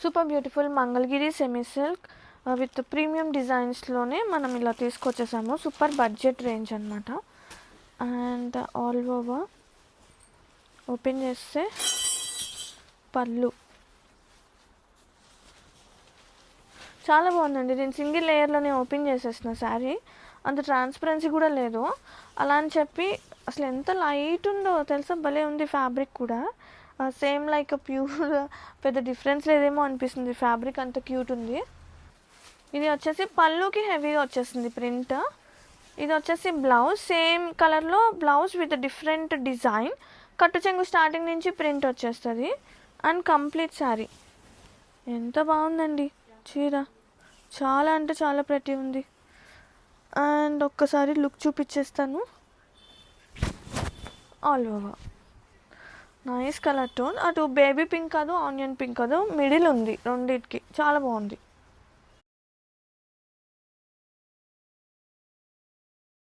Super beautiful Mangalagiri semi silk with premium డిజైన్స్లోనే మనం ఇలా తీసుకొచ్చేసాము. సూపర్ బడ్జెట్ రేంజ్ అనమాట. అండ్ ఆల్ ఓవర్ ఓపెన్ చేస్తే పళ్ళు చాలా బాగుందండి. నేను సింగిల్ లేయర్లోనే ఓపెన్ చేసేసిన శారీ, అంత ట్రాన్స్పరెన్సీ కూడా లేదు. అలా అని చెప్పి అసలు ఎంత లైట్ ఉందో తెలుసా, భలే ఉంది. ఫ్యాబ్రిక్ కూడా సేమ్ లైక్ ప్యూర్, పెద్ద డిఫరెన్స్ లేదేమో అనిపిస్తుంది. ఫ్యాబ్రిక్ అంత క్యూట్ ఉంది. ఇది వచ్చేసి పళ్ళుకి హెవీగా వచ్చేసింది ప్రింట్. ఇది వచ్చేసి బ్లౌజ్, సేమ్ కలర్లో బ్లౌజ్ విత్ డిఫరెంట్ డిజైన్. కట్టు చెంగు స్టార్టింగ్ నుంచి ప్రింట్ వచ్చేస్తుంది. అండ్ కంప్లీట్ శారీ ఎంత బాగుందండి. చీర చాలా అంటే చాలా ప్రతి ఉంది. అండ్ ఒక్కసారి లుక్ చూపించేస్తాను. All over nice colour tone. అటు బేబీ పింక్ కాదు, ఆనియన్ పింక్ కాదు, మిడిల్ ఉంది రెండింటికి. చాలా బాగుంది.